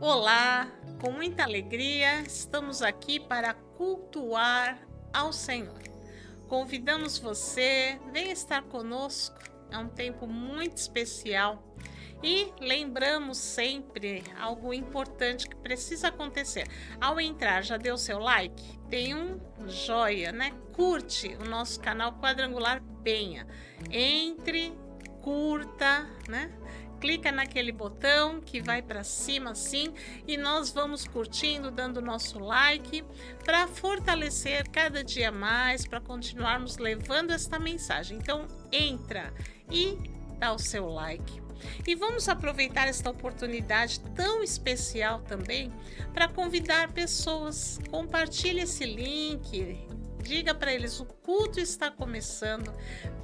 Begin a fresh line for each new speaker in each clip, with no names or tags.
Olá, com muita alegria, estamos aqui para cultuar ao Senhor. Convidamos você, venha estar conosco, é um tempo muito especial e lembramos sempre algo importante que precisa acontecer. Ao entrar, já deu seu like? Tem um joia, né? Curte o nosso canal Quadrangular Penha. Entre, curta, né? Clica naquele botão que vai para cima assim e nós vamos curtindo, dando nosso like para fortalecer cada dia mais, para continuarmos levando esta mensagem. Então entra e dá o seu like. E vamos aproveitar esta oportunidade tão especial também para convidar pessoas. Compartilhe esse link, diga para eles o culto está começando,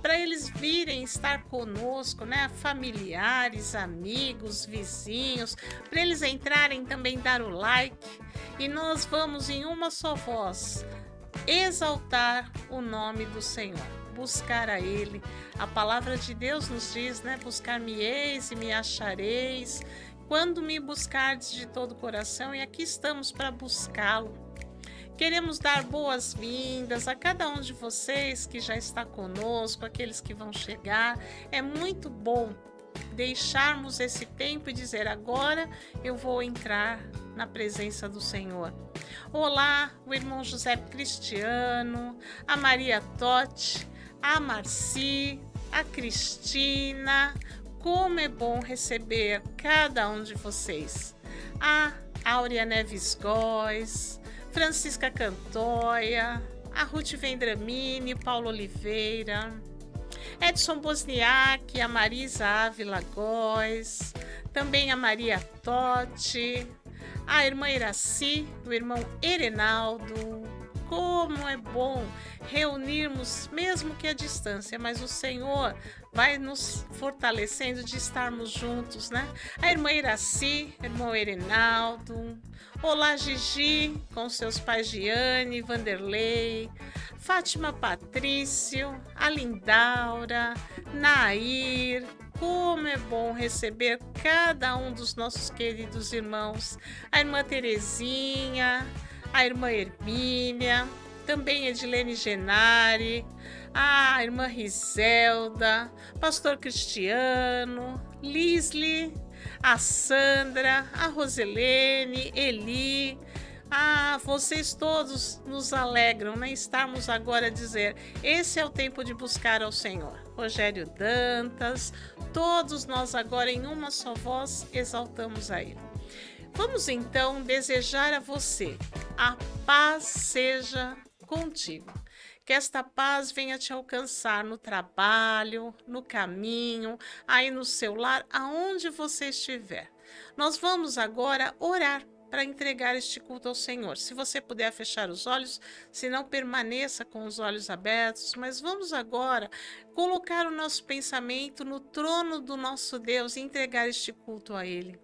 para eles virem estar conosco, né? Familiares, amigos, vizinhos, para eles entrarem também dar o like e nós vamos em uma só voz exaltar o nome do Senhor, buscar a Ele. A palavra de Deus nos diz, né? Buscar-me-eis e me achareis, quando me buscardes de todo o coração, e aqui estamos para buscá-lo. Queremos dar boas-vindas a cada um de vocês que já está conosco, aqueles que vão chegar. É muito bom deixarmos esse tempo e dizer: agora eu vou entrar na presença do Senhor. Olá, o irmão José Cristiano, a Maria Totti, a Marci, a Cristina. Como é bom receber cada um de vocês. A Áurea Neves Góes, Francisca Cantoia, a Ruth Vendramini, Paulo Oliveira, Edson Bosniak, a Marisa Ávila Góes, também a Maria Totti, a irmã Iraci, o irmão Erenaldo. Como é bom reunirmos, mesmo que à distância, mas o Senhor vai nos fortalecendo de estarmos juntos, né? A irmã Iraci, irmão Erenaldo. Olá, Gigi, com seus pais Giane, Vanderlei, Fátima Patrício, a Lindaura, Nair. Como é bom receber cada um dos nossos queridos irmãos. A irmã Terezinha, a irmã Hermínia, também Edilene Genari, a irmã Riselda, pastor Cristiano, Lisli, a Sandra, a Roselene, Eli. Vocês todos nos alegram, né? Estarmos agora a dizer: esse é o tempo de buscar ao Senhor. Rogério Dantas, todos nós agora em uma só voz exaltamos a Ele. Vamos então desejar a você: a paz seja contigo. Que esta paz venha te alcançar no trabalho, no caminho, aí no seu lar, aonde você estiver. Nós vamos agora orar para entregar este culto ao Senhor. Se você puder fechar os olhos, se não, permaneça com os olhos abertos, mas vamos agora colocar o nosso pensamento no trono do nosso Deus e entregar este culto a Ele.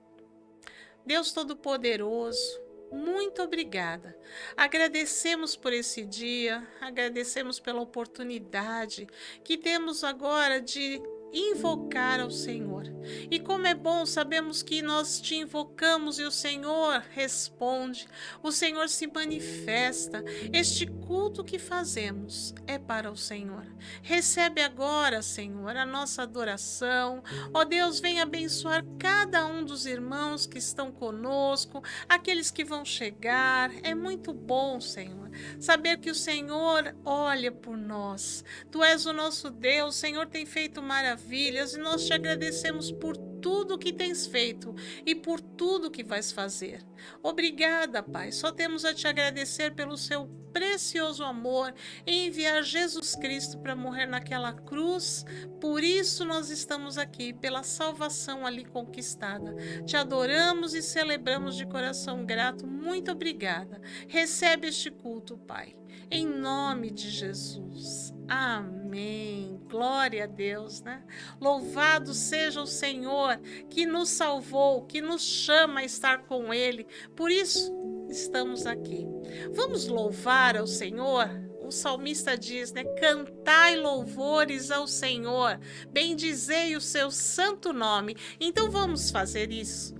Deus Todo-Poderoso, muito obrigada. Agradecemos por esse dia, agradecemos pela oportunidade que temos agora de invocar ao Senhor. E como é bom, sabemos que nós te invocamos e o Senhor responde, o Senhor se manifesta. Este culto que fazemos é para o Senhor. Recebe agora, Senhor, a nossa adoração. Ó Deus, vem abençoar cada um dos irmãos que estão conosco, aqueles que vão chegar. É muito bom, Senhor, saber que o Senhor olha por nós. Tu és o nosso Deus, o Senhor tem feito maravilhas e nós te agradecemos por tudo que tens feito e por tudo que vais fazer. Obrigada, Pai. Só temos a te agradecer pelo seu precioso amor em enviar Jesus Cristo para morrer naquela cruz. Por isso nós estamos aqui, pela salvação ali conquistada. Te adoramos e celebramos de coração grato. Muito obrigada. Recebe este culto, Pai, em nome de Jesus. Amém. Glória a Deus, né? Louvado seja o Senhor que nos salvou, que nos chama a estar com Ele. Por isso estamos aqui. Vamos louvar ao Senhor? O salmista diz, né? Cantai louvores ao Senhor, bendizei o seu santo nome. Então vamos fazer isso.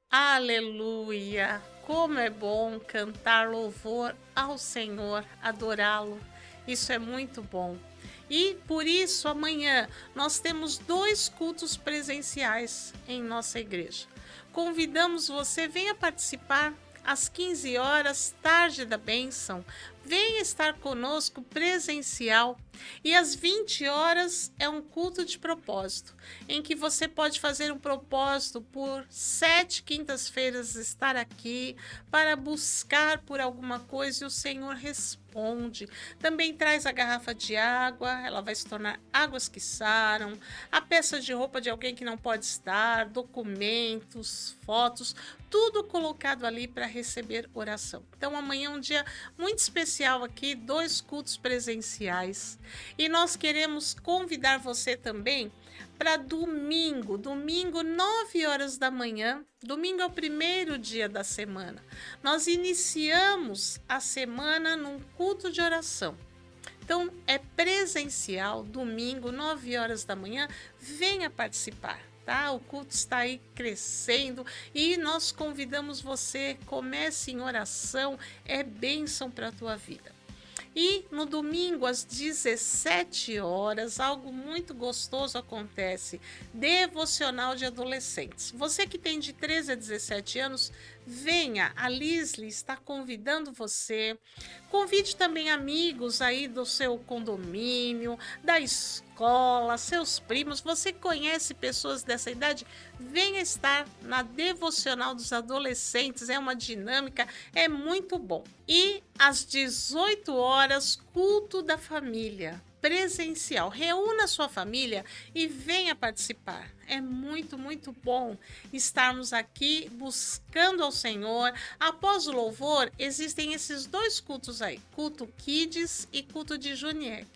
Aleluia! Como é bom cantar louvor ao Senhor, adorá-lo. Isso é muito bom. E por isso amanhã nós temos 2 cultos presenciais em nossa igreja. Convidamos você, venha participar às 15 horas, tarde da bênção. Venha estar conosco presencial. E às 20 horas é um culto de propósito, em que você pode fazer um propósito por 7 quintas-feiras estar aqui para buscar por alguma coisa e o Senhor responde. Também traz a garrafa de água, ela vai se tornar águas que saram, a peça de roupa de alguém que não pode estar, documentos, fotos, tudo colocado ali para receber oração. Então amanhã é um dia muito especial aqui, 2 cultos presenciais. E nós queremos convidar você também para domingo, 9 horas da manhã. Domingo é o primeiro dia da semana. Nós iniciamos a semana num culto de oração. Então, é presencial, domingo, 9 horas da manhã. Venha participar. Tá? O culto está aí crescendo e nós convidamos você, comece em oração, é bênção para a tua vida. E no domingo, às 17 horas, algo muito gostoso acontece, devocional de adolescentes. Você que tem de 13 a 17 anos, venha, a Lisli está convidando você. Convide também amigos aí do seu condomínio, da escola, seus primos. Você conhece pessoas dessa idade? Venha estar na devocional dos adolescentes, é uma dinâmica, é muito bom. E às 18 horas, culto da família presencial. Reúna sua família e venha participar. É muito, muito bom estarmos aqui buscando ao Senhor. Após o louvor, existem esses 2 cultos aí, culto Kids e culto de Juniec.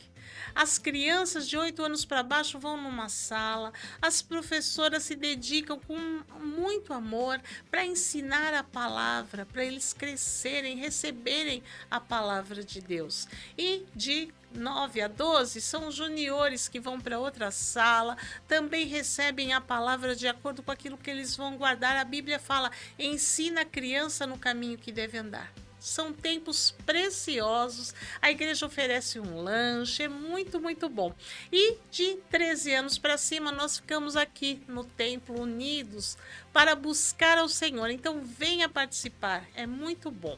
As crianças de 8 anos para baixo vão numa sala, as professoras se dedicam com muito amor para ensinar a palavra, para eles crescerem, receberem a palavra de Deus. E de 9 a 12 são os juniores que vão para outra sala, também recebem a palavra de acordo com aquilo que eles vão guardar. A Bíblia fala: ensina a criança no caminho que deve andar. São tempos preciosos, a igreja oferece um lanche, é muito, muito bom. E de 13 anos para cima, nós ficamos aqui no templo unidos para buscar ao Senhor. Então venha participar, é muito bom.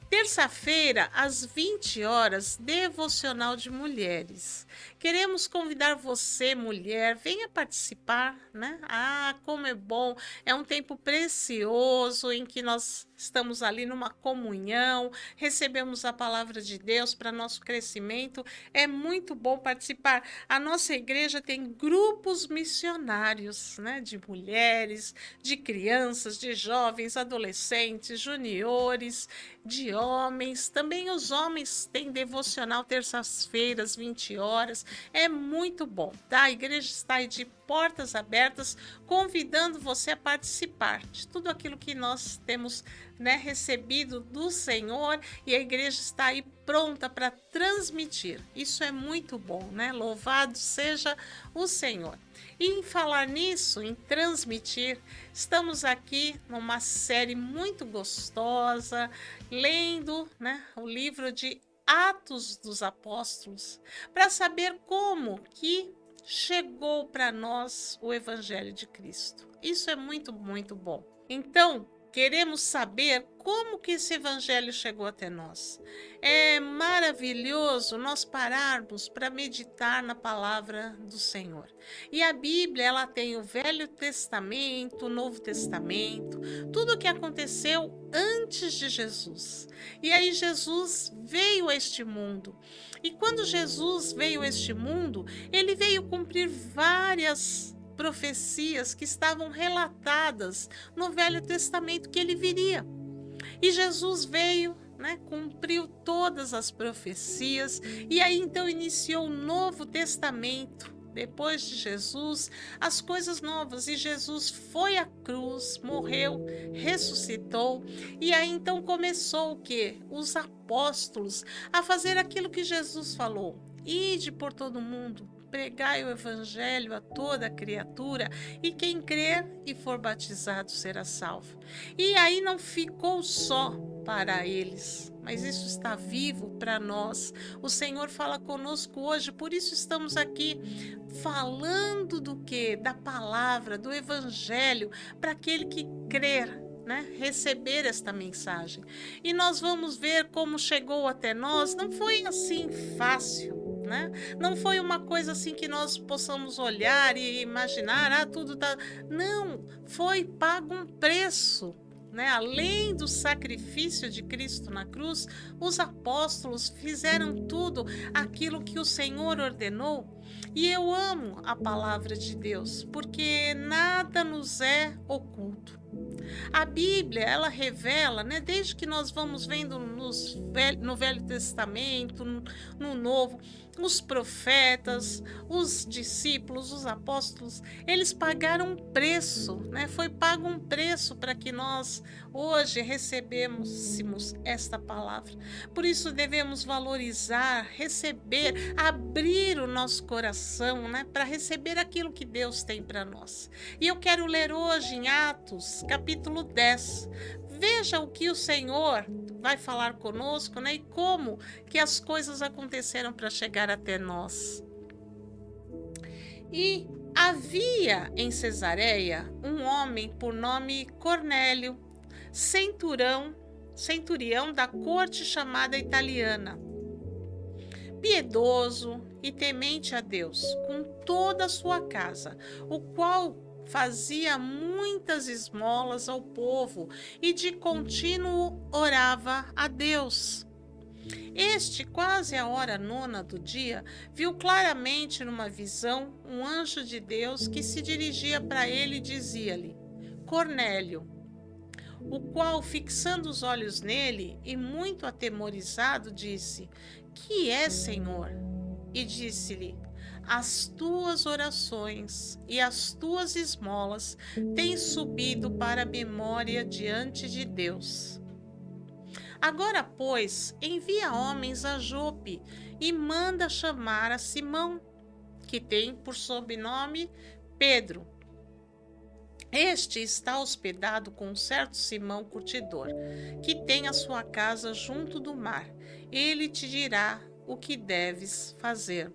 Terça-feira, às 20 horas, devocional de mulheres. Queremos convidar você, mulher, venha participar, né? Ah, como é bom! É um tempo precioso em que nós estamos ali numa comunhão, recebemos a palavra de Deus para nosso crescimento. É muito bom participar. A nossa igreja tem grupos missionários, né? De mulheres, de crianças, de jovens, adolescentes, juniores, de homens. Também os homens têm devocional terças-feiras, 20 horas. É muito bom, tá? A igreja está aí de portas abertas, convidando você a participar de tudo aquilo que nós temos, né, recebido do Senhor, e a igreja está aí pronta para transmitir. Isso é muito bom, né? Louvado seja o Senhor. E em falar nisso, em transmitir, estamos aqui numa série muito gostosa, lendo, né, o livro de Atos dos Apóstolos, para saber como que chegou para nós o Evangelho de Cristo. Isso é muito, muito bom. Então, queremos saber como que esse evangelho chegou até nós. É maravilhoso nós pararmos para meditar na palavra do Senhor. E a Bíblia, ela tem o Velho Testamento, o Novo Testamento, tudo o que aconteceu antes de Jesus. E aí Jesus veio a este mundo. E quando Jesus veio a este mundo, ele veio cumprir várias profecias que estavam relatadas no Velho Testamento que ele viria. E Jesus veio, né, cumpriu todas as profecias, e aí então iniciou o Novo Testamento. Depois de Jesus, as coisas novas, e Jesus foi à cruz, morreu, ressuscitou, e aí então começou o quê? Os apóstolos a fazer aquilo que Jesus falou: ide por todo mundo, pregai o evangelho a toda criatura, e quem crer e for batizado será salvo. E aí não ficou só para eles, mas isso está vivo para nós. O Senhor fala conosco hoje, por isso estamos aqui falando do quê? Da palavra, do evangelho, para aquele que crer, né, receber esta mensagem. E nós vamos ver como chegou até nós. Não foi assim fácil, né? Não foi uma coisa assim que nós possamos olhar e imaginar, tudo tá. Não, foi pago um preço. Né? Além do sacrifício de Cristo na cruz, os apóstolos fizeram tudo aquilo que o Senhor ordenou. E eu amo a palavra de Deus, porque nada nos é oculto. A Bíblia, ela revela, né, desde que nós vamos vendo no Velho Testamento, no Novo, os profetas, os discípulos, os apóstolos, eles pagaram um preço, né? Foi pago um preço para que nós hoje recebêssemos esta palavra. Por isso devemos valorizar, receber, abrir o nosso coração, né, para receber aquilo que Deus tem para nós. E eu quero ler hoje em Atos, capítulo 10. Veja o que o Senhor vai falar conosco, né? E como que as coisas aconteceram para chegar até nós. E havia em Cesareia um homem por nome Cornélio, centurião da corte chamada italiana, piedoso e temente a Deus com toda a sua casa, o qual fazia muitas esmolas ao povo e de contínuo orava a Deus. Este, quase à hora nona do dia, viu claramente numa visão um anjo de Deus que se dirigia para ele e dizia-lhe: Cornélio. O qual, fixando os olhos nele e muito atemorizado, disse: Que é, Senhor? E disse-lhe: As tuas orações e as tuas esmolas têm subido para a memória diante de Deus. Agora, pois, envia homens a Jope e manda chamar a Simão, que tem por sobrenome Pedro. Este está hospedado com um certo Simão curtidor, que tem a sua casa junto do mar. Ele te dirá o que deves fazer.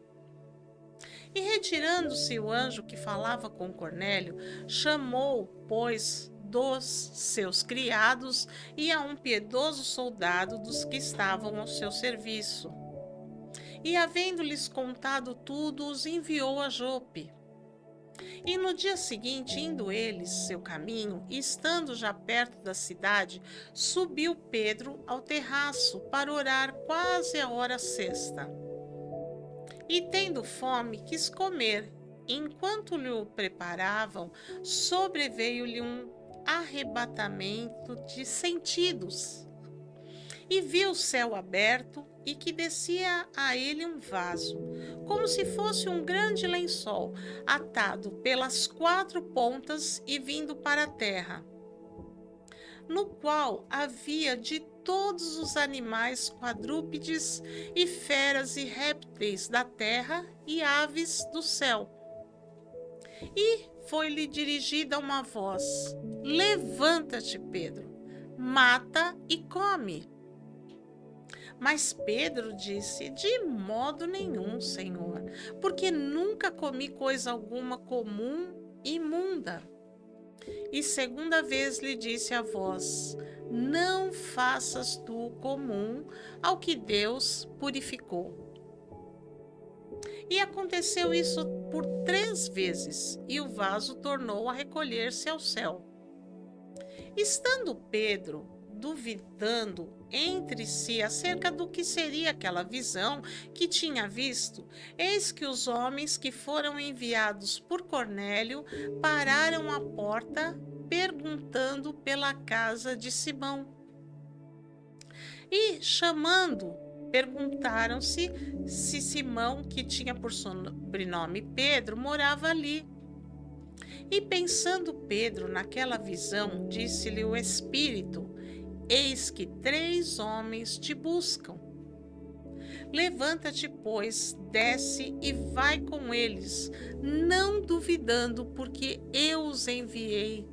E retirando-se o anjo que falava com Cornélio, chamou, pois, dos seus criados e a um piedoso soldado dos que estavam ao seu serviço. E, havendo-lhes contado tudo, os enviou a Jope. E no dia seguinte, indo eles seu caminho, e estando já perto da cidade, subiu Pedro ao terraço para orar quase a hora sexta. E tendo fome, quis comer. Enquanto lhe o preparavam, sobreveio-lhe um arrebatamento de sentidos. E viu o céu aberto e que descia a ele um vaso, como se fosse um grande lençol, atado pelas quatro pontas e vindo para a terra, no qual havia de todos os animais quadrúpedes e feras e répteis da terra e aves do céu. E foi-lhe dirigida uma voz: Levanta-te, Pedro, mata e come. Mas Pedro disse: De modo nenhum, Senhor, porque nunca comi coisa alguma comum e imunda. E segunda vez lhe disse a voz: Não faças tu o comum ao que Deus purificou. E aconteceu isso por 3 vezes, e o vaso tornou a recolher-se ao céu. Estando Pedro duvidando entre si acerca do que seria aquela visão que tinha visto, eis que os homens que foram enviados por Cornélio pararam à porta, perguntando pela casa de Simão. E, chamando, perguntaram se Simão, que tinha por sobrenome Pedro, morava ali. E pensando Pedro naquela visão, disse-lhe o Espírito: Eis que 3 homens te buscam. Levanta-te, pois, desce e vai com eles, não duvidando, porque eu os enviei.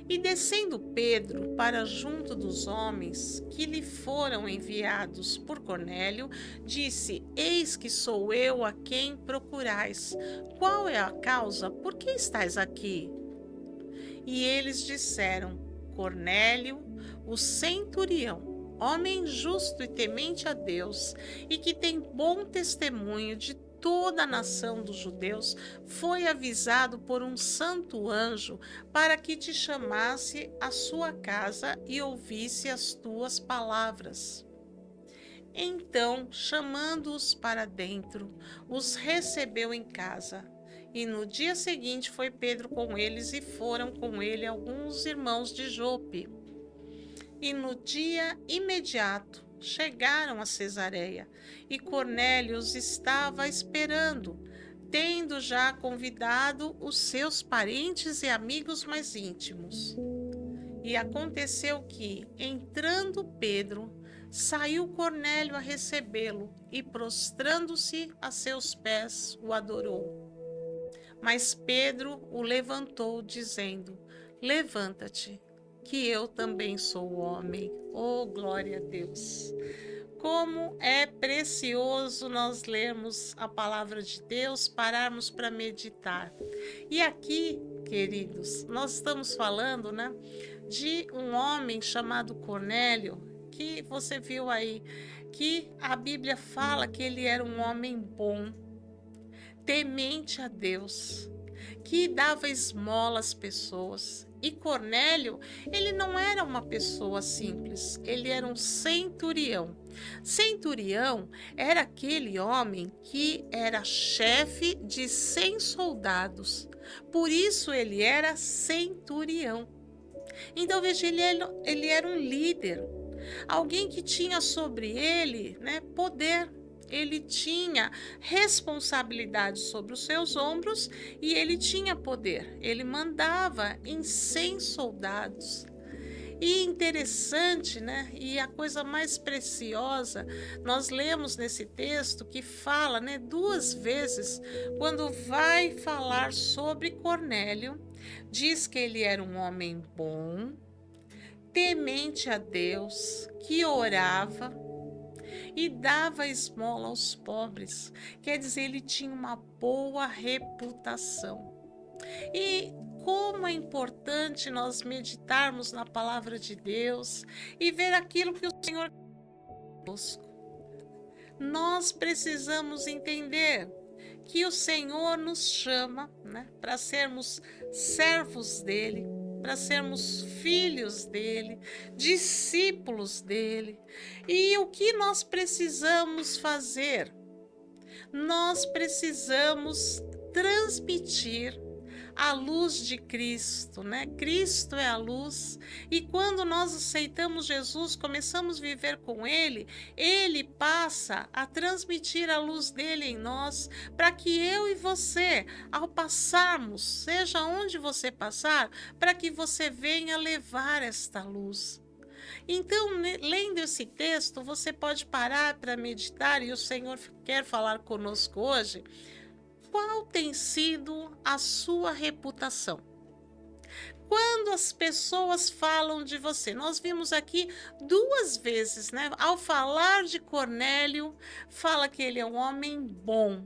E descendo Pedro para junto dos homens que lhe foram enviados por Cornélio, disse: Eis que sou eu a quem procurais. Qual é a causa? Por que estais aqui? E eles disseram: Cornélio, o centurião, homem justo e temente a Deus, e que tem bom testemunho de toda a nação dos judeus, foi avisado por um santo anjo para que te chamasse à sua casa e ouvisse as tuas palavras. Então, chamando-os para dentro, os recebeu em casa. E no dia seguinte foi Pedro com eles, e foram com ele alguns irmãos de Jope. E no dia imediato chegaram a Cesareia, e Cornélio os estava esperando, tendo já convidado os seus parentes e amigos mais íntimos. E aconteceu que, entrando Pedro, saiu Cornélio a recebê-lo, e prostrando-se a seus pés, o adorou. Mas Pedro o levantou, dizendo: Levanta-te, que eu também sou homem. Oh, glória a Deus! Como é precioso nós lermos a palavra de Deus, pararmos para meditar. E aqui, queridos, nós estamos falando, né, de um homem chamado Cornélio, que você viu aí, que a Bíblia fala que ele era um homem bom, temente a Deus, que dava esmola às pessoas. E Cornélio, ele não era uma pessoa simples, ele era um centurião. Centurião era aquele homem que era chefe de 100 soldados, por isso ele era centurião. Então veja, ele era um líder, alguém que tinha sobre ele, né, poder. Ele tinha responsabilidade sobre os seus ombros e ele tinha poder. Ele mandava em 100 soldados. E interessante, né? E a coisa mais preciosa, nós lemos nesse texto que fala, né, duas vezes, quando vai falar sobre Cornélio, diz que ele era um homem bom, temente a Deus, que orava e dava esmola aos pobres. Quer dizer, ele tinha uma boa reputação. E como é importante nós meditarmos na palavra de Deus e ver aquilo que o Senhor quer conosco. Nós precisamos entender que o Senhor nos chama, né, para sermos servos dele, para sermos filhos dele, discípulos dele. E o que nós precisamos fazer? Nós precisamos transmitir a luz de Cristo, né? Cristo é a luz, e quando nós aceitamos Jesus, começamos a viver com Ele, Ele passa a transmitir a luz dele em nós, para que eu e você, ao passarmos, seja onde você passar, para que você venha levar esta luz. Então, lendo esse texto, você pode parar para meditar, e o Senhor quer falar conosco hoje. Qual tem sido a sua reputação? Quando as pessoas falam de você, nós vimos aqui duas vezes, né? Ao falar de Cornélio, fala que ele é um homem bom,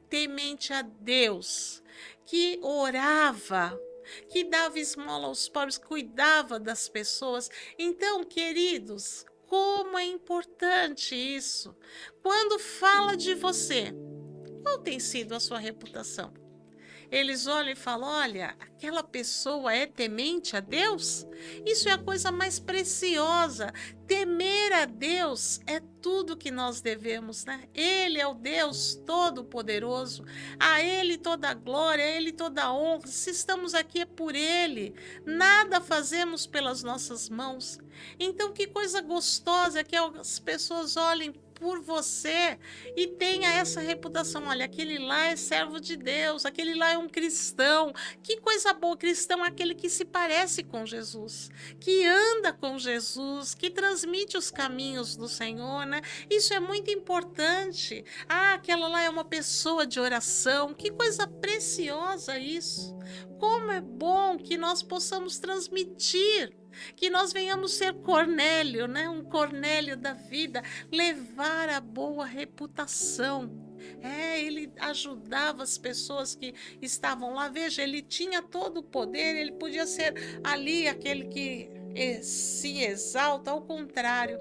temente a Deus, que orava, que dava esmola aos pobres, cuidava das pessoas. Então, queridos, como é importante isso. Quando fala de você, qual tem sido a sua reputação? Eles olham e falam: olha, aquela pessoa é temente a Deus? Isso é a coisa mais preciosa. Temer a Deus é tudo que nós devemos, né? Ele é o Deus Todo-Poderoso. A Ele toda a glória, a Ele toda a honra. Se estamos aqui é por Ele. Nada fazemos pelas nossas mãos. Então, que coisa gostosa que as pessoas olhem por você e tenha essa reputação. Olha, aquele lá é servo de Deus, aquele lá é um cristão. Que coisa boa, cristão é aquele que se parece com Jesus, que anda com Jesus, que transmite os caminhos do Senhor, né? Isso é muito importante. Ah, aquela lá é uma pessoa de oração. Que coisa preciosa isso. Como é bom que nós possamos transmitir, que nós venhamos ser Cornélio, né? Um Cornélio da vida, levar a boa reputação. Ele ajudava as pessoas que estavam lá. Veja, ele tinha todo o poder, ele podia ser ali aquele que se exalta, ao contrário.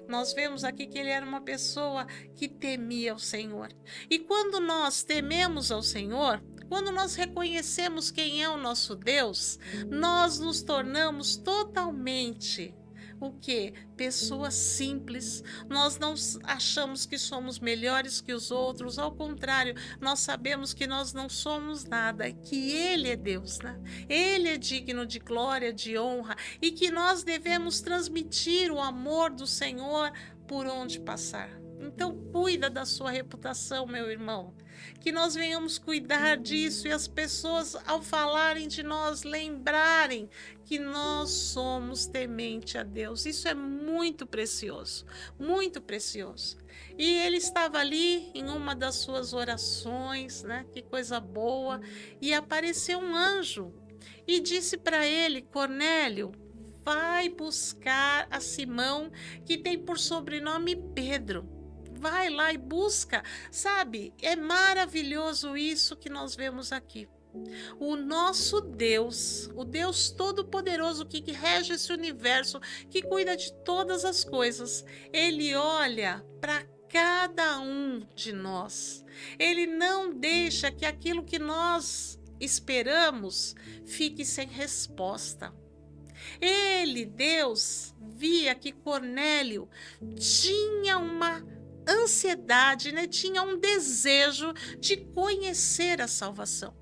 Nós vemos aqui que ele era uma pessoa que temia o Senhor. E quando nós tememos ao Senhor, quando nós reconhecemos quem é o nosso Deus, nós nos tornamos totalmente o quê? Pessoas simples. Nós não achamos que somos melhores que os outros, ao contrário, nós sabemos que nós não somos nada, que Ele é Deus, né? Ele é digno de glória, de honra, e que nós devemos transmitir o amor do Senhor por onde passar. Então, cuida da sua reputação, meu irmão. Que nós venhamos cuidar disso e as pessoas, ao falarem de nós, lembrarem que nós somos temente a Deus. Isso é muito precioso, muito precioso. E ele estava ali em uma das suas orações, né? Que coisa boa. E apareceu um anjo e disse para ele: Cornélio, vai buscar a Simão, que tem por sobrenome Pedro. Vai lá e busca, sabe? É maravilhoso isso que nós vemos aqui. O nosso Deus, o Deus Todo-Poderoso que rege esse universo, que cuida de todas as coisas, Ele olha para cada um de nós. Ele não deixa que aquilo que nós esperamos fique sem resposta. Ele, Deus, via que Cornélio tinha uma ansiedade, né? Tinha um desejo de conhecer a salvação.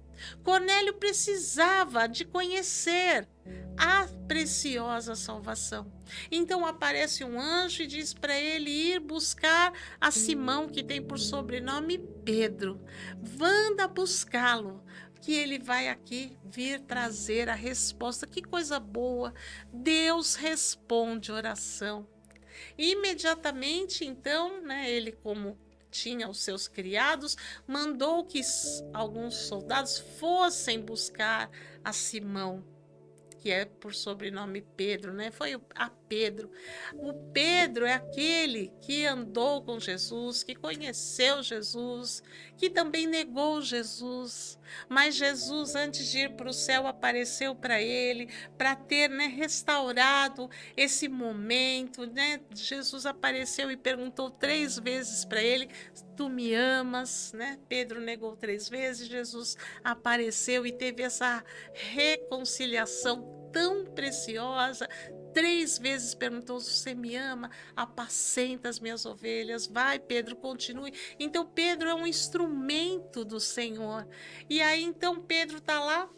Cornélio precisava de conhecer a preciosa salvação. Então aparece um anjo e diz para ele ir buscar a Simão, que tem por sobrenome Pedro. Manda buscá-lo, que ele vai aqui vir trazer a resposta. Que coisa boa! Deus responde oração. Imediatamente, então, né, ele, como tinha os seus criados, mandou que alguns soldados fossem buscar a Simão, que é por sobrenome Pedro, né? Foi a Pedro. O Pedro é aquele que andou com Jesus, que conheceu Jesus, que também negou Jesus. Mas Jesus, antes de ir para o céu, apareceu para ele, para ter, né, restaurado esse momento, né? Jesus apareceu e perguntou 3 vezes para ele: tu me amas, né? Pedro negou 3 vezes, Jesus apareceu e teve essa reconciliação tão preciosa. 3 vezes perguntou: você me ama? Apacenta as minhas ovelhas. Vai, Pedro, continue. Então Pedro é um instrumento do Senhor. E aí então Pedro está lá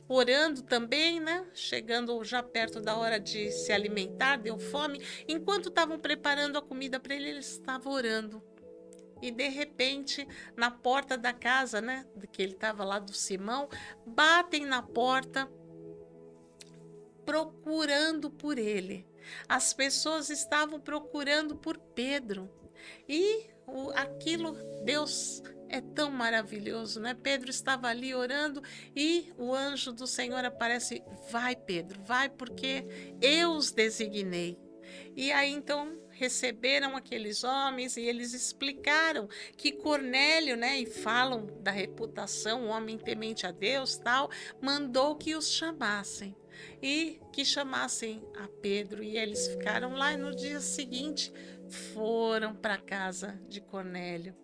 orando também, né? Chegando já perto da hora de se alimentar, deu fome. Enquanto estavam preparando a comida para ele, ele estava orando. E de repente, na porta da casa, né, que ele estava lá, do Simão, batem na porta procurando por ele. As pessoas estavam procurando por Pedro. E aquilo, Deus é tão maravilhoso, né? Pedro estava ali orando e o anjo do Senhor aparece: vai, Pedro, vai, porque eu os designei. E aí então receberam aqueles homens e eles explicaram que Cornélio, né, e falam da reputação, um homem temente a Deus, tal, mandou que os chamassem e que chamassem a Pedro. E eles ficaram lá e no dia seguinte foram para a casa de Cornélio.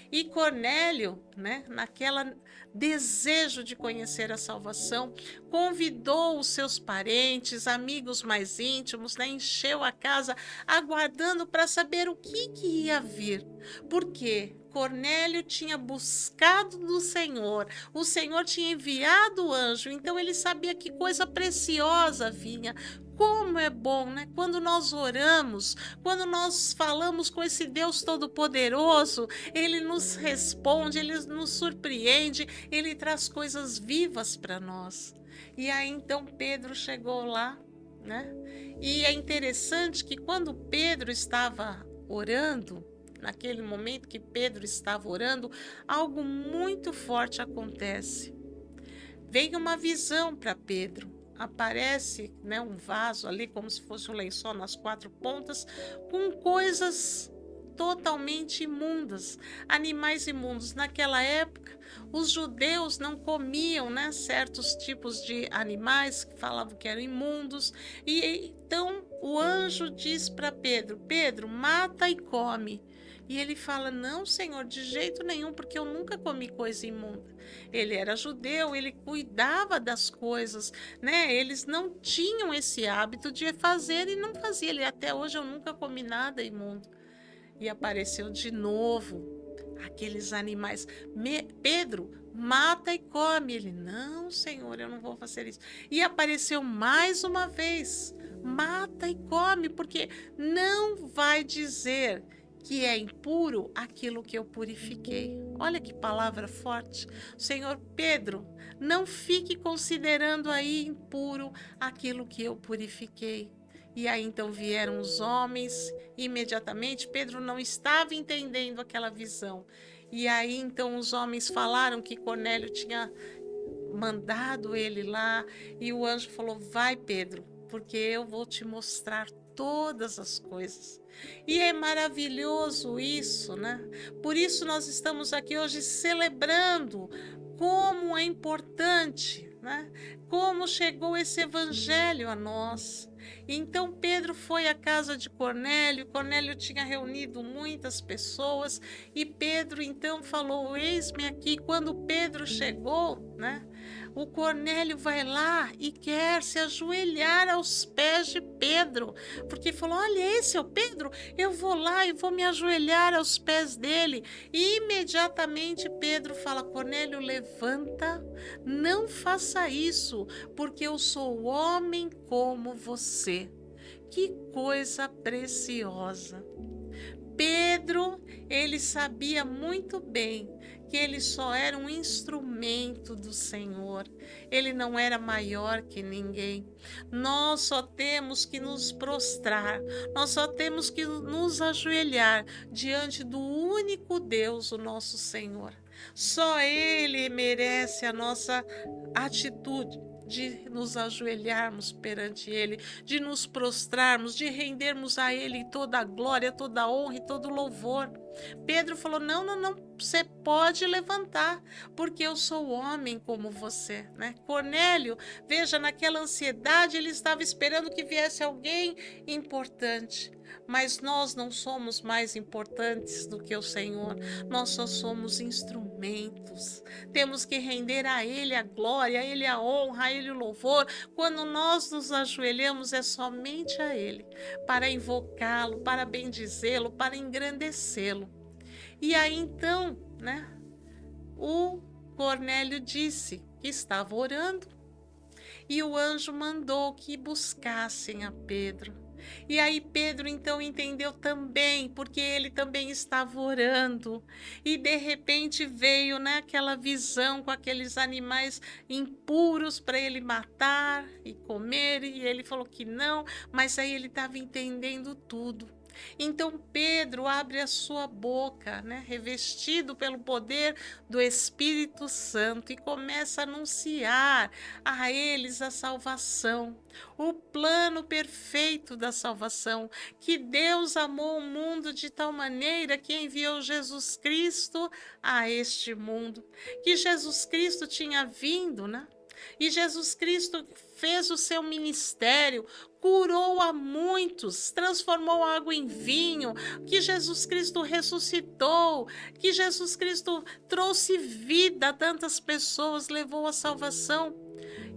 E Cornélio, né, naquela desejo de conhecer a salvação, convidou os seus parentes, amigos mais íntimos, né, encheu a casa, aguardando para saber o que ia vir. Porque Cornélio tinha buscado do Senhor, o Senhor tinha enviado o anjo, então ele sabia que coisa preciosa vinha. Como é bom, né? Quando nós oramos, quando nós falamos com esse Deus Todo-Poderoso, ele nos responde, ele nos surpreende, ele traz coisas vivas para nós. E aí então Pedro chegou lá, né? E é interessante que quando Pedro estava orando, naquele momento que Pedro estava orando, algo muito forte acontece. Veio uma visão para Pedro. Aparece, né, um vaso ali, como se fosse um lençol nas quatro pontas, com coisas totalmente imundas, animais imundos. Naquela época, os judeus não comiam, né, certos tipos de animais que falavam que eram imundos. E então o anjo diz para Pedro: Pedro, mata e come. E ele fala: não, Senhor, de jeito nenhum, porque eu nunca comi coisa imunda. Ele era judeu, ele cuidava das coisas, né? Eles não tinham esse hábito de fazer e não fazia. Ele até hoje eu nunca comi nada imundo. E apareceu de novo aqueles animais. Pedro, mata e come. Ele: não, Senhor, eu não vou fazer isso. E apareceu mais uma vez: mata e come, porque não vai dizer que é impuro aquilo que eu purifiquei. Olha que palavra forte. Senhor, Pedro, não fique considerando aí impuro aquilo que eu purifiquei. E aí então vieram os homens, imediatamente Pedro não estava entendendo aquela visão. E aí então os homens falaram que Cornélio tinha mandado ele lá, e o anjo falou: vai, Pedro, porque eu vou te mostrar todas as coisas. E é maravilhoso isso, né? Por isso nós estamos aqui hoje celebrando como é importante, né? Como chegou esse evangelho a nós. Então Pedro foi à casa de Cornélio. Cornélio tinha reunido muitas pessoas e Pedro então falou: eis-me aqui. Quando Pedro chegou, né? O Cornélio vai lá e quer se ajoelhar aos pés de Pedro, porque falou: olha, esse é o Pedro, eu vou lá e vou me ajoelhar aos pés dele. E imediatamente Pedro fala: Cornélio, levanta, não faça isso, porque eu sou homem como você. Que coisa preciosa! Pedro, ele sabia muito bem que ele só era um instrumento do Senhor. Ele não era maior que ninguém. Nós só temos que nos prostrar, nós só temos que nos ajoelhar diante do único Deus, o nosso Senhor. Só Ele merece a nossa atitude de nos ajoelharmos perante Ele, de nos prostrarmos, de rendermos a Ele toda a glória, toda a honra e todo o louvor. Pedro falou: não, não, não, você pode levantar, porque eu sou homem como você, né? Cornélio, veja, naquela ansiedade ele estava esperando que viesse alguém importante, mas nós não somos mais importantes do que o Senhor, nós só somos instrumentos. Temos que render a Ele a glória, a Ele a honra, a Ele o louvor. Quando nós nos ajoelhamos, é somente a Ele, para invocá-lo, para bendizê-lo, para engrandecê-lo. E aí então, né, o Cornélio disse que estava orando e o anjo mandou que buscassem a Pedro. E aí Pedro então entendeu também, porque ele também estava orando. E de repente veio, né, aquela visão com aqueles animais impuros para ele matar e comer. E ele falou que não, mas aí ele estava entendendo tudo. Então Pedro abre a sua boca, né, revestido pelo poder do Espírito Santo, e começa a anunciar a eles a salvação, o plano perfeito da salvação, que Deus amou o mundo de tal maneira que enviou Jesus Cristo a este mundo, que Jesus Cristo tinha vindo, né? E Jesus Cristo fez o seu ministério, curou a muitos, transformou água em vinho, que Jesus Cristo ressuscitou, que Jesus Cristo trouxe vida a tantas pessoas, levou a salvação.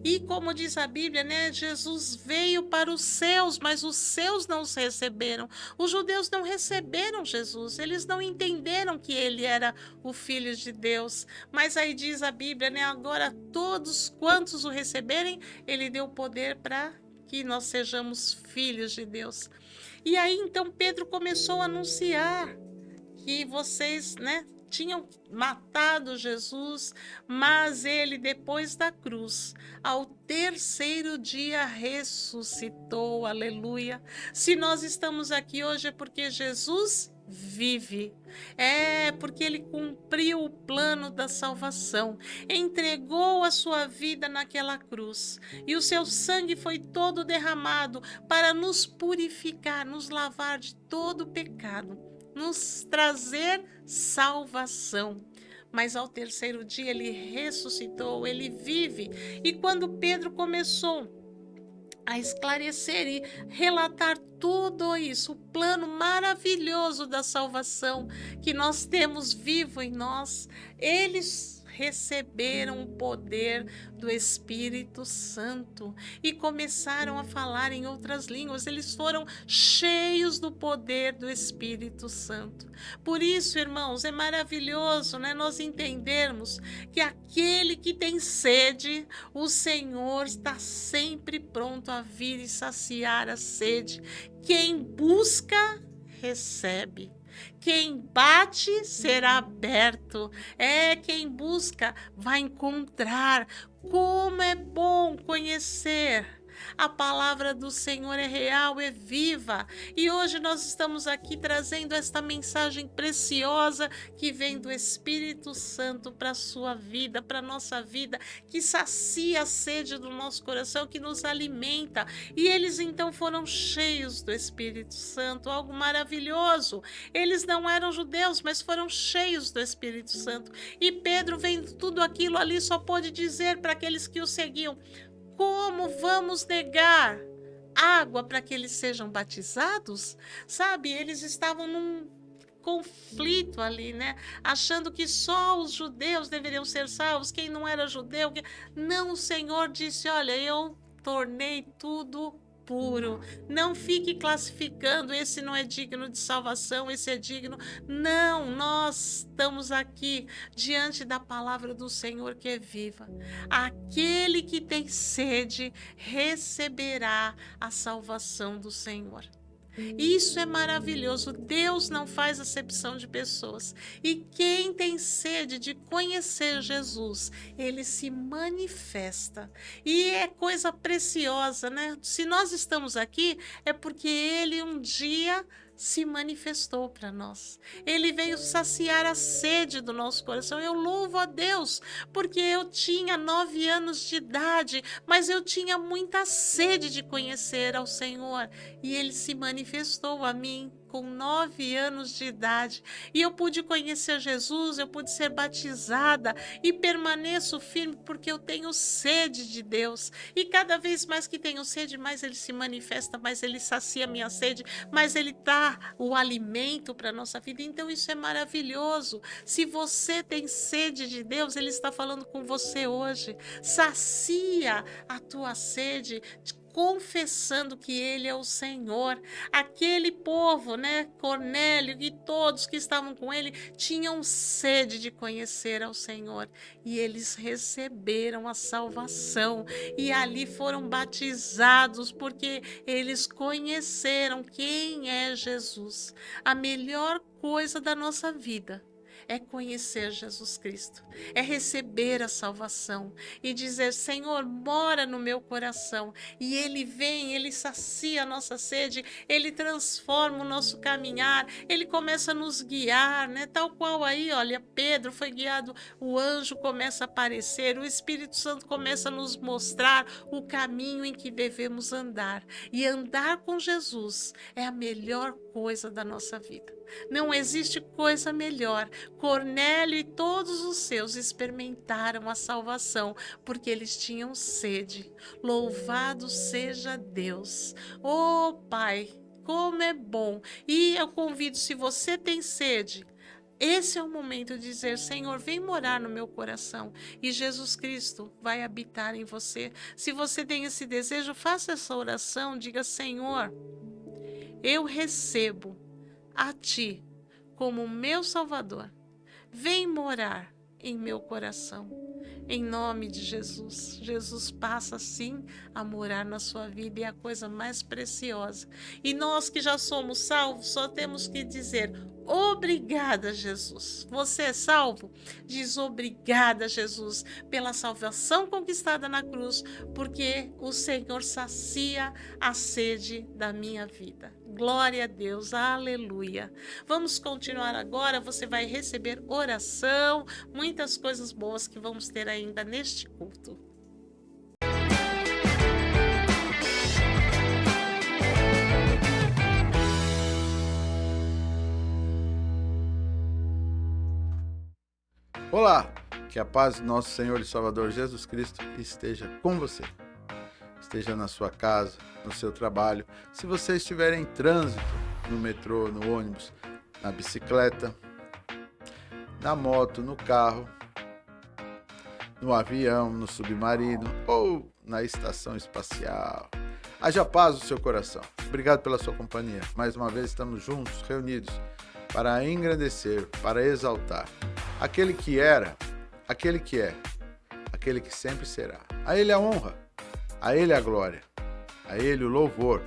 E como diz a Bíblia, né, Jesus veio para os seus, mas os seus não os receberam. Os judeus não receberam Jesus, eles não entenderam que ele era o Filho de Deus. Mas aí diz a Bíblia, né, agora todos quantos o receberem, ele deu poder para que nós sejamos filhos de Deus. E aí então Pedro começou a anunciar que vocês, né, tinham matado Jesus, mas ele, depois da cruz, ao terceiro dia ressuscitou, aleluia. Se nós estamos aqui hoje é porque Jesus vive, é porque ele cumpriu o plano da salvação, entregou a sua vida naquela cruz e o seu sangue foi todo derramado para nos purificar, nos lavar de todo pecado, nos trazer salvação. Mas ao terceiro dia ele ressuscitou, ele vive. E quando Pedro começou a esclarecer e relatar tudo isso, o plano maravilhoso da salvação que nós temos vivo em nós, eles receberam o poder do Espírito Santo e começaram a falar em outras línguas. Eles foram cheios do poder do Espírito Santo. Por isso, irmãos, é maravilhoso, né, nós entendermos que aquele que tem sede, o Senhor está sempre pronto a vir e saciar a sede. Quem busca, recebe. Quem bate será aberto. É, quem busca vai encontrar. Como é bom conhecer. A palavra do Senhor é real, é viva. E hoje nós estamos aqui trazendo esta mensagem preciosa que vem do Espírito Santo para a sua vida, para a nossa vida, que sacia a sede do nosso coração, que nos alimenta. E eles então foram cheios do Espírito Santo, algo maravilhoso. Eles não eram judeus, mas foram cheios do Espírito Santo. E Pedro, vendo tudo aquilo ali, só pôde dizer para aqueles que o seguiam: como vamos negar água para que eles sejam batizados? Sabe, eles estavam num conflito ali, né? Achando que só os judeus deveriam ser salvos, quem não era judeu. Não, o Senhor disse: olha, eu tornei tudo puro. Não fique classificando, esse não é digno de salvação, esse é digno. Não, nós estamos aqui diante da palavra do Senhor que é viva. Aquele que tem sede receberá a salvação do Senhor. Isso é maravilhoso. Deus não faz acepção de pessoas. E quem tem sede de conhecer Jesus, ele se manifesta. E é coisa preciosa, né? Se nós estamos aqui, é porque ele um dia se manifestou para nós. Ele veio saciar a sede do nosso coração. Eu louvo a Deus, porque eu tinha 9 anos de idade, mas eu tinha muita sede de conhecer ao Senhor. E ele se manifestou a mim com 9 anos de idade. E eu pude conhecer Jesus, eu pude ser batizada e permaneço firme porque eu tenho sede de Deus. E cada vez mais que tenho sede, mais ele se manifesta, mais ele sacia a minha sede, mais ele dá o alimento para a nossa vida. Então isso é maravilhoso. Se você tem sede de Deus, ele está falando com você hoje. Sacia a tua sede, confessando que ele é o Senhor. Aquele povo, né, Cornélio e todos que estavam com ele, tinham sede de conhecer ao Senhor. E eles receberam a salvação. E ali foram batizados, porque eles conheceram quem é Jesus. A melhor coisa da nossa vida é conhecer Jesus Cristo, é receber a salvação e dizer: Senhor, mora no meu coração. E ele vem, ele sacia a nossa sede, ele transforma o nosso caminhar, ele começa a nos guiar, né? Tal qual aí, olha, Pedro foi guiado, o anjo começa a aparecer, o Espírito Santo começa a nos mostrar o caminho em que devemos andar. E andar com Jesus é a melhor coisa da nossa vida. Não existe coisa melhor. Cornélio e todos os seus experimentaram a salvação, porque eles tinham sede. Louvado seja Deus. Oh, Pai, como é bom. E eu convido, se você tem sede, Esse é o momento de dizer: Senhor, vem morar no meu coração, e Jesus Cristo vai habitar em você. Se você tem esse desejo, faça essa oração, diga: Senhor, eu recebo a Ti como meu Salvador. Vem morar em meu coração. Em nome de Jesus. Jesus passa sim a morar na sua vida, e é a coisa mais preciosa. E nós que já somos salvos, só temos que dizer: obrigada, Jesus. Você é salvo? Diz obrigada, Jesus, pela salvação conquistada na cruz, porque o Senhor sacia a sede da minha vida. Glória a Deus, aleluia. Vamos continuar agora. Você vai receber oração, muitas coisas boas que vamos ter ainda neste culto.
Olá, que a paz do nosso Senhor e Salvador Jesus Cristo esteja com você. Esteja na sua casa, no seu trabalho, se você estiver em trânsito, no metrô, no ônibus, na bicicleta, na moto, no carro, no avião, no submarino ou na estação espacial. Haja paz no seu coração. Obrigado pela sua companhia. Mais uma vez estamos juntos, reunidos, para engrandecer, para exaltar aquele que era, aquele que é, aquele que sempre será. A Ele a honra, a Ele a glória, a Ele o louvor.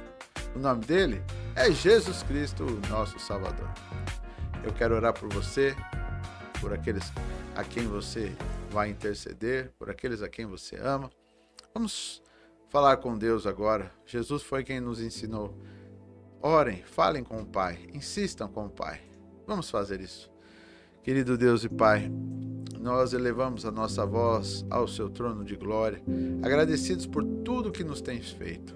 O nome dele é Jesus Cristo, o nosso Salvador. Eu quero orar por você, por aqueles a quem você vai interceder, por aqueles a quem você ama. Vamos falar com Deus agora. Jesus foi quem nos ensinou. Orem, falem com o Pai, insistam com o Pai. Vamos fazer isso. Querido Deus e Pai, nós elevamos a nossa voz ao seu trono de glória, agradecidos por tudo que nos tens feito,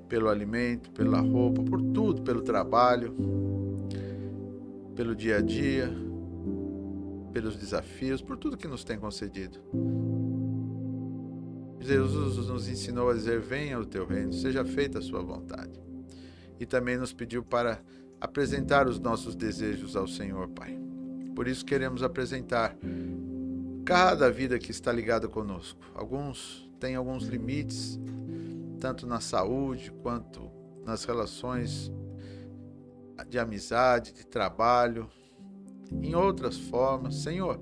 pelo alimento, pela roupa, por tudo, pelo trabalho, pelo dia a dia, pelos desafios, por tudo que nos tem concedido. Jesus nos ensinou a dizer: venha o teu reino, seja feita a sua vontade. E também nos pediu para apresentar os nossos desejos ao Senhor, Pai. Por isso queremos apresentar cada vida que está ligada conosco. Alguns têm alguns limites, tanto na saúde quanto nas relações de amizade, de trabalho, em outras formas. Senhor,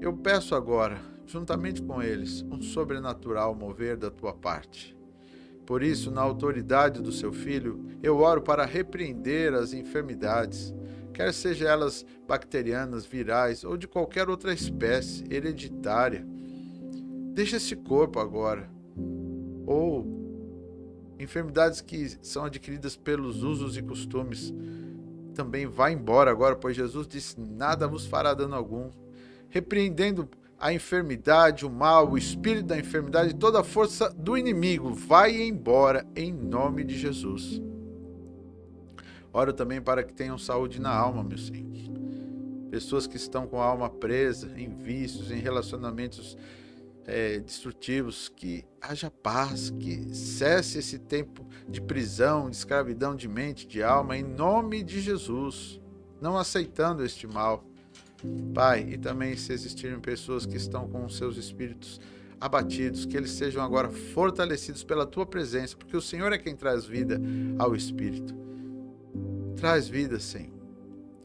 eu peço agora, juntamente com eles, um sobrenatural mover da tua parte. Por isso, na autoridade do seu Filho, eu oro para repreender as enfermidades, quer sejam elas bacterianas, virais ou de qualquer outra espécie, hereditária. Deixa esse corpo agora. Ou enfermidades que são adquiridas pelos usos e costumes, também vai embora agora, pois Jesus disse: nada vos fará dano algum. Repreendendo a enfermidade, o mal, o espírito da enfermidade, toda a força do inimigo, vai embora em nome de Jesus. Oro também para que tenham saúde na alma, meu Senhor. Pessoas que estão com a alma presa em vícios, em relacionamentos destrutivos, que haja paz, que cesse esse tempo de prisão, de escravidão de mente, de alma, em nome de Jesus, não aceitando este mal. Pai, e também se existirem pessoas que estão com os seus espíritos abatidos, que eles sejam agora fortalecidos pela tua presença, porque o Senhor é quem traz vida ao espírito. Traz vida, Senhor.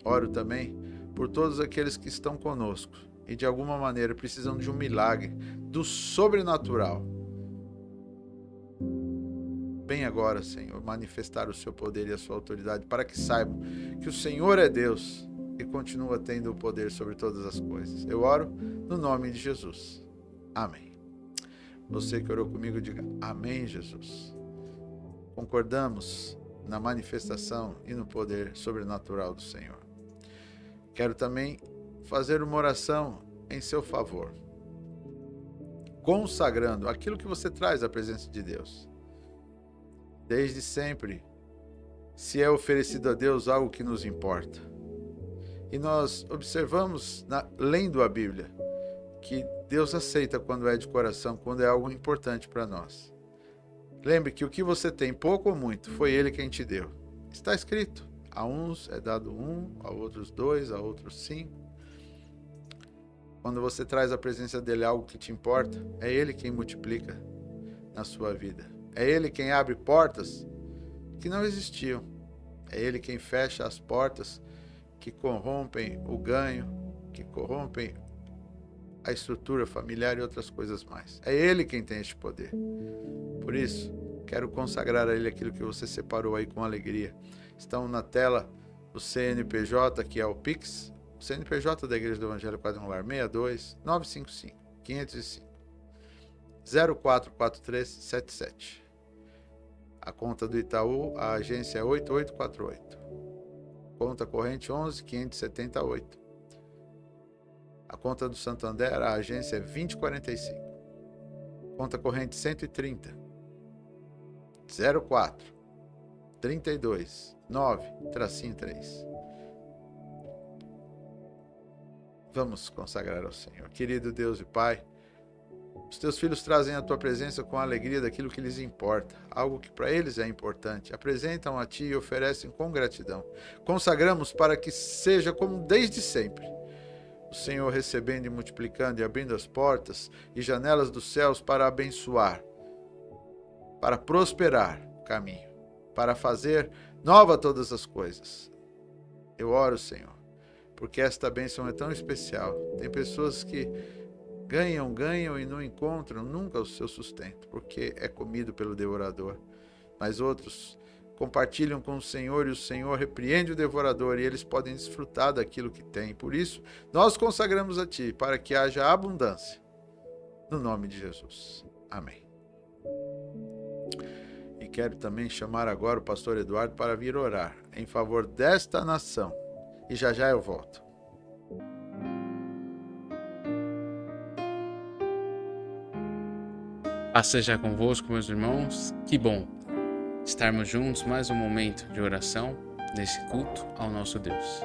Oro também por todos aqueles que estão conosco e de alguma maneira precisam de um milagre, do sobrenatural. Vem agora, Senhor, manifestar o seu poder e a sua autoridade para que saibam que o Senhor é Deus e continua tendo o poder sobre todas as coisas. Eu oro no nome de Jesus. Amém. Você que orou comigo, diga amém, Jesus. Concordamos na manifestação e no poder sobrenatural do Senhor. Quero também fazer uma oração em seu favor, consagrando aquilo que você traz à presença de Deus. Desde sempre, se é oferecido a Deus algo que nos importa. E nós observamos, lendo a Bíblia, que Deus aceita quando é de coração, quando é algo importante para nós. Lembre que o que você tem, pouco ou muito, foi Ele quem te deu. Está escrito, A uns é dado 1, a outros 2, a outros 5. Quando você traz à presença dele algo que te importa, é ele quem multiplica na sua vida. É ele quem abre portas que não existiam. É ele quem fecha as portas que corrompem o ganho, que corrompem a estrutura familiar e outras coisas mais. É ele quem tem este poder. Por isso, quero consagrar a ele aquilo que você separou aí com alegria. Estão na tela o CNPJ, que é o Pix, o CNPJ da Igreja do Evangelho Quadrangular, 62 955 505 044377. A conta do Itaú, a agência é 8848. Conta corrente 11.578. A conta do Santander, a agência é 2045. Conta corrente 130. 04 32 9-3. Vamos consagrar ao Senhor. Querido Deus e Pai, os teus filhos trazem a tua presença com a alegria daquilo que lhes importa, algo que para eles é importante. Apresentam a ti e oferecem com gratidão. Consagramos para que seja como desde sempre. O Senhor recebendo e multiplicando e abrindo as portas e janelas dos céus para abençoar, para prosperar o caminho, para fazer nova todas as coisas. Eu oro, Senhor, porque esta bênção é tão especial. Tem pessoas que ganham e não encontram nunca o seu sustento, porque é comido pelo devorador. Mas outros compartilham com o Senhor e o Senhor repreende o devorador e eles podem desfrutar daquilo que têm. Por isso, nós consagramos a Ti para que haja abundância. No nome de Jesus. Amém. E quero também chamar agora o pastor Eduardo para vir orar em favor desta nação. E já eu volto.
Paz seja convosco, meus irmãos. Que bom estarmos juntos, mais um momento de oração, nesse culto ao nosso Deus.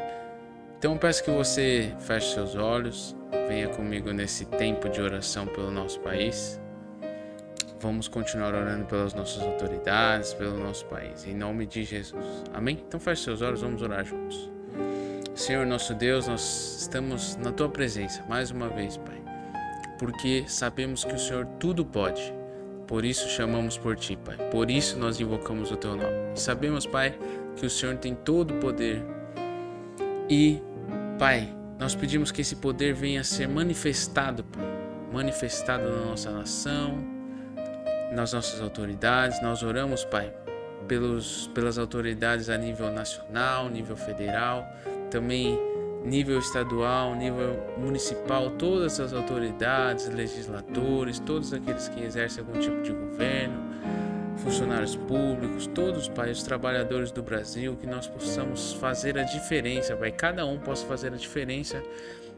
Então peço que você feche seus olhos, venha comigo nesse tempo de oração pelo nosso país. Vamos continuar orando pelas nossas autoridades, pelo nosso país, em nome de Jesus. Amém? Então feche seus olhos, vamos orar juntos. Senhor nosso Deus, nós estamos na Tua presença mais uma vez, Pai, porque sabemos que o Senhor tudo pode. Por isso chamamos por Ti, Pai. Por isso nós invocamos o Teu nome. E sabemos, Pai, que o Senhor tem todo o poder. E, Pai, nós pedimos que esse poder venha a ser manifestado, Pai. Manifestado na nossa nação, nas nossas autoridades. Nós oramos, Pai, pelas autoridades a nível nacional, nível federal, também nível estadual, nível municipal, todas as autoridades, legisladores, todos aqueles que exercem algum tipo de governo, funcionários públicos, todos, Pai, os trabalhadores do Brasil, que nós possamos fazer a diferença, Pai, cada um possa fazer a diferença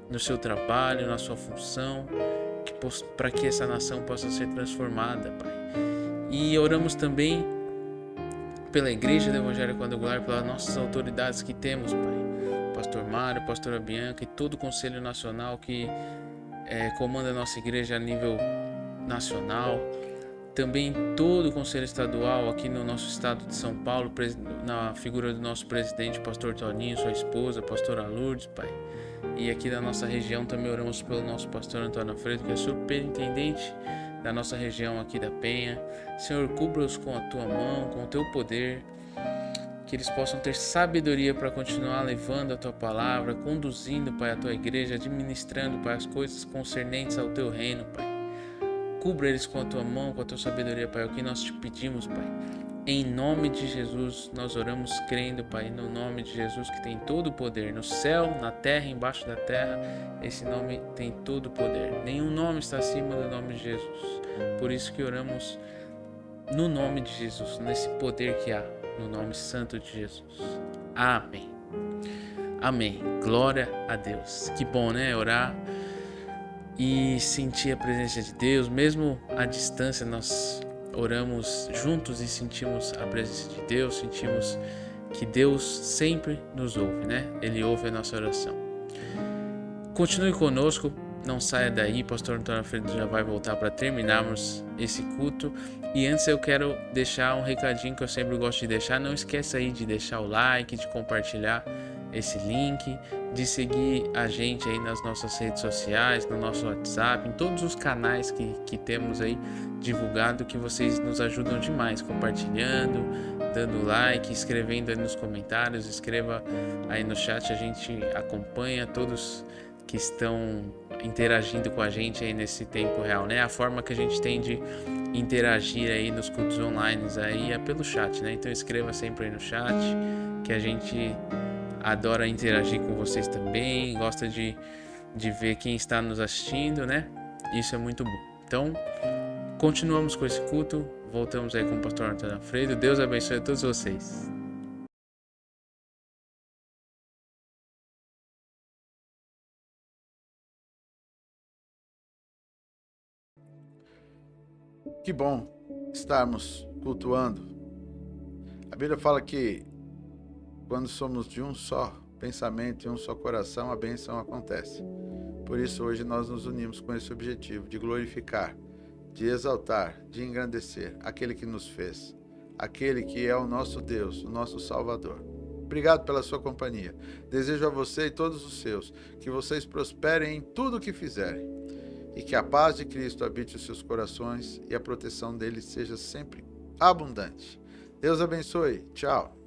no seu trabalho, na sua função, para que essa nação possa ser transformada, Pai. E oramos também pela Igreja do Evangelho Quadrangular, pelas nossas autoridades que temos, Pai. Pastor Mário, pastora Bianca e todo o Conselho Nacional que comanda a nossa igreja a nível nacional. Também todo o Conselho Estadual aqui no nosso estado de São Paulo, na figura do nosso presidente, pastor Toninho, sua esposa, pastora Lourdes, Pai. E aqui da nossa região também oramos pelo nosso pastor Antônio Alfredo, que é superintendente da nossa região aqui da Penha. Senhor, cubra-os com a Tua mão, com o Teu poder, que eles possam ter sabedoria para continuar levando a Tua palavra, conduzindo, Pai, a Tua igreja, administrando, Pai, as coisas concernentes ao Teu reino, Pai. Cubra eles com a Tua mão, com a Tua sabedoria, Pai, é o que nós te pedimos, Pai. Em nome de Jesus, nós oramos crendo, Pai, no nome de Jesus, que tem todo o poder, no céu, na terra, embaixo da terra, esse nome tem todo o poder. Nenhum nome está acima do nome de Jesus. Por isso que oramos no nome de Jesus, nesse poder que há, no nome santo de Jesus. Amém. Amém. Glória a Deus. Que bom, né? Orar e sentir a presença de Deus. Mesmo à distância, nós oramos juntos e sentimos a presença de Deus. Sentimos que Deus sempre nos ouve, né? Ele ouve a nossa oração. Continue conosco. não saia daí, pastor Antônio Alfredo já vai voltar para terminarmos esse culto. E antes eu quero deixar um recadinho que eu sempre gosto de deixar. Não esqueça aí de deixar o like, de compartilhar esse link, de seguir a gente aí nas nossas redes sociais, no nosso WhatsApp, em todos os canais que temos aí divulgado, que vocês nos ajudam demais, compartilhando, dando like, escrevendo aí nos comentários, escreva aí no chat, a gente acompanha todos que estão interagindo com a gente aí nesse tempo real, né? A forma que a gente tem de interagir aí nos cultos online aí é pelo chat, né? Então escreva sempre aí no chat, que a gente adora interagir com vocês também, gosta de ver quem está nos assistindo, né? Isso é muito bom. Então, continuamos com esse culto, voltamos aí com o pastor Antônio Alfredo. Deus abençoe a todos vocês.
Que bom estarmos cultuando. A Bíblia fala que quando somos de um só pensamento e um só coração, a bênção acontece. Por isso, hoje nós nos unimos com esse objetivo de glorificar, de exaltar, de engrandecer aquele que nos fez, aquele que é o nosso Deus, o nosso Salvador. Obrigado pela sua companhia. Desejo a você e todos os seus que vocês prosperem em tudo o que fizerem e que a paz de Cristo habite os seus corações e a proteção dele seja sempre abundante. Deus abençoe. Tchau.